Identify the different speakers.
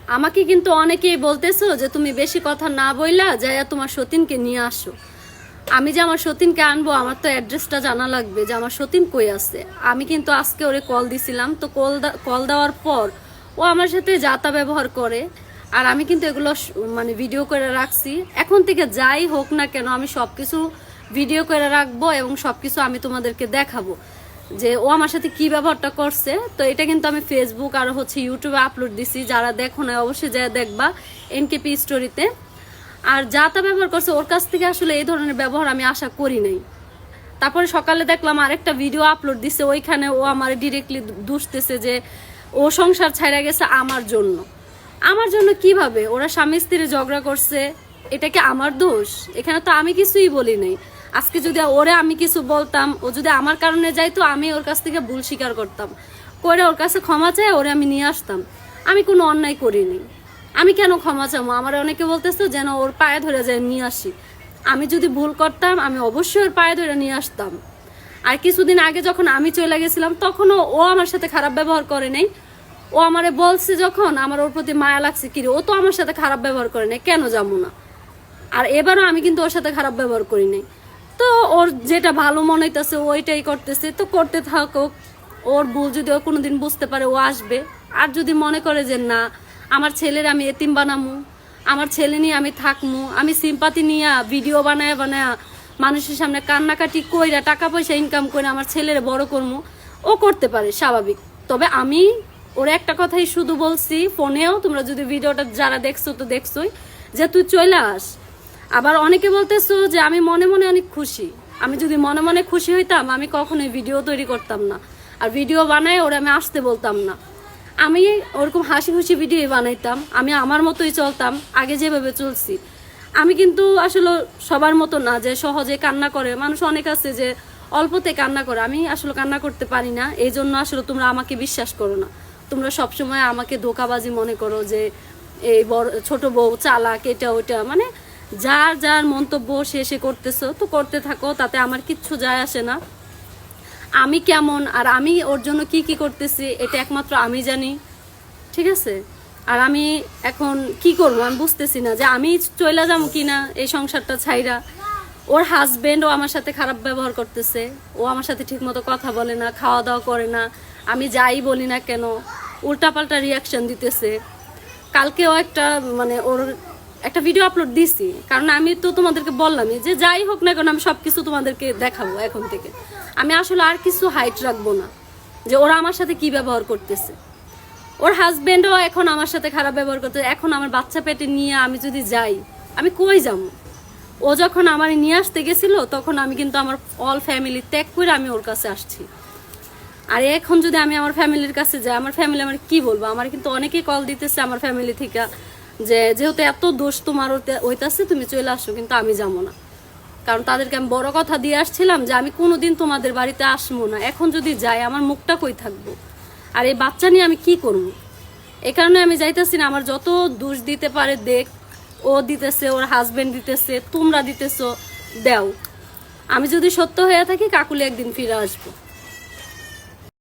Speaker 1: আমাকে কিন্তু অনেকেই বলতেছো যে তুমি বেশি কথা না বইলা যাইয়া তোমার সতীনকে নিয়ে আসো। আমি যে আমার সতীনকে আনবো, আমার তো অ্যাড্রেসটা জানা লাগবে যে আমার সতীন কই আছে। আমি কিন্তু আজকে ওরে কল দিছিলাম, তো কল দেওয়ার পর ও আমার সাথে যাতা ব্যবহার করে। আর আমি কিন্তু এগুলো মানে ভিডিও করে রাখছি। এখন থেকে যাই হোক না কেন আমি সবকিছু ভিডিও করে রাখবো এবং সবকিছু আমি তোমাদেরকে দেখাবো যে ও আমার সাথে কি ব্যবহারটা করছে। তো এটা কিন্তু আমি ফেসবুক আর ইউটিউবে আপলোড দিছি, যারা দেখো না অবশ্যই যা দেখবা এনকেপি স্টোরিতে। আর যা তা ব্যবহার করছে, ওর কাছ থেকে আসলে এই ধরনের ব্যবহার আমি আশা করি নাই। তারপরে সকালে দেখলাম আরেকটা ভিডিও আপলোড দিছে, ওইখানে ও আমার ডিরেক্টলি দুষতেছে যে ও সংসার ছাইড়া গেছে আমার জন্য। আমার জন্য কিভাবে? ওরা স্বামী স্ত্রী ঝগড়া করছে, এটা কি আমার দোষ? এখানে তো আমি কিছুই বলি নাই। আজকে যদি ওরে আমি কিছু বলতাম, ও যদি আমার কারণে যাইতো, আমি ওর কাছ থেকে ভুল স্বীকার করতাম, করে ওর কাছে ক্ষমা চাই ওরে আমি নিয়ে আসতাম। আমি কোনো অন্যায় করিনি, আমি কেন ক্ষমা চাবো? আমার অনেকে বলতেছে যেন ওর পায়ে ধরে যায় নিয়ে আসি। আমি যদি ভুল করতাম আমি অবশ্যই ওর পায়ে ধরে নিয়ে আসতাম। আর কিছুদিন আগে যখন আমি চলে গেছিলাম তখনও ও আমার সাথে খারাপ ব্যবহার করে নাই। ও আমারে বলছে যখন আমার ওর প্রতি মায়া লাগছে, কিরে ও তো আমার সাথে খারাপ ব্যবহার করে নাই, কেন যাবো না? আর এবারও আমি কিন্তু ওর সাথে খারাপ ব্যবহার করি নাই। তো ওর যেটা ভালো মনে হইতেছে ওইটাই করতেছে, তো করতে থাকুক। ওর ভুল যদি ও কোনোদিন বুঝতে পারে ও আসবে। আর যদি মনে করে যে না আমার ছেলের আমি এতিম বানামু, আমার ছেলে নিয়ে আমি থাকমু, আমি সিম্পাতি নিয়ে ভিডিও বানায় মানুষের সামনে কান্নাকাটি কইরা টাকা পয়সা ইনকাম করে আমার ছেলের বড় করমু, ও করতে পারে, স্বাভাবিক। তবে আমি ওর একটা কথাই শুধু বলছি ফোনেও, তোমরা যদি ভিডিওটা যারা দেখছো তো দেখছোই, যে তুই চলে আস। আবার অনেকে বলতেছো যে আমি মনে মনে অনেক খুশি। আমি যদি মনে মনে খুশি হইতাম আমি কখনোই ভিডিও তৈরি করতাম না, আর ভিডিও বানায় ওরা আমি আসতে বলতাম না। আমি ওরকম হাসি খুশি ভিডিও বানাইতাম, আমি আমার মতোই চলতাম, আগে যেভাবে চলছি। আমি কিন্তু আসলে সবার মতো না যে সহজে কান্না করে। মানুষ অনেক আছে যে অল্পতে কান্না করে, আমি আসলে কান্না করতে পারি না। এই জন্য আসলে তোমরা আমাকে বিশ্বাস করো না। তোমরা সবসময় আমাকে ধোঁকাবাজি মনে করো যে এই বড় ছোট বউ চালাক, এটা ওইটা, মানে যার যার মন্তব্য সে করতেছো তো করতে থাকো, তাতে আমার কিচ্ছু যায় আসে না। আমি কেমন আর আমি ওর জন্য কি কি করতেছি এটা একমাত্র আমি জানি, ঠিক আছে? আর আমি এখন কি করবো আমি বুঝতেছি না, যে আমি চলে যাবো কিনা এই সংসারটা ছাইরা। ওর হাজবেন্ডও আমার সাথে খারাপ ব্যবহার করতেছে, ও আমার সাথে ঠিক মতো কথা বলে না, খাওয়া দাওয়া করে না, আমি যাই বলি না কেন উল্টাপাল্টা রিয়াকশন দিতেছে। কালকেও একটা মানে ওর একটা ভিডিও আপলোড দিছি, কারণ আমি তো তোমাদেরকে বললামই যে যাই হোক না কেন আমি সবকিছু তোমাদেরকে দেখাবো এখন থেকে। আমি আসলে আর কিছু হাইট রাখবো না যে ওরা আমার সাথে কি ব্যবহার করতেছে। ওর হাজবেন্ডও এখন আমার সাথে খারাপ ব্যবহার করতেছে। এখন আমার বাচ্চা পেটে নিয়ে আমি যদি যাই, আমি কই যাবো? ও যখন আমার নিয়ে আসতে গেছিল তখন আমি কিন্তু আমার অল ফ্যামিলি ত্যাগ করে আমি ওর কাছে আসছি। আর এখন যদি আমি আমার ফ্যামিলির কাছে যাই, আমার ফ্যামিলি আমার কি বলবো? আমার কিন্তু অনেকেই কল দিতেছে আমার ফ্যামিলি থেকে যে যেহেতু এত দোষ তোমার হইতাছে তুমি চলে আসো, কিন্তু আমি যাবো না। কারণ তাদেরকে আমি বড় কথা দিয়ে আসছিলাম যে আমি কোনোদিন তোমাদের বাড়িতে আসবো না। এখন যদি যাই আমার মুখটা কই থাকবো? আর এই বাচ্চা নিয়ে আমি কি করবো? এই কারণে আমি যাইতেছি না। আমার যত দোষ দিতে পারে দেখ, ও দিতেছে, ওর হাজবেন্ড দিতেছে, তোমরা দিতেছো, দেও। আমি যদি সত্য হয়ে থাকি কাকুলি একদিন ফিরে আসবো।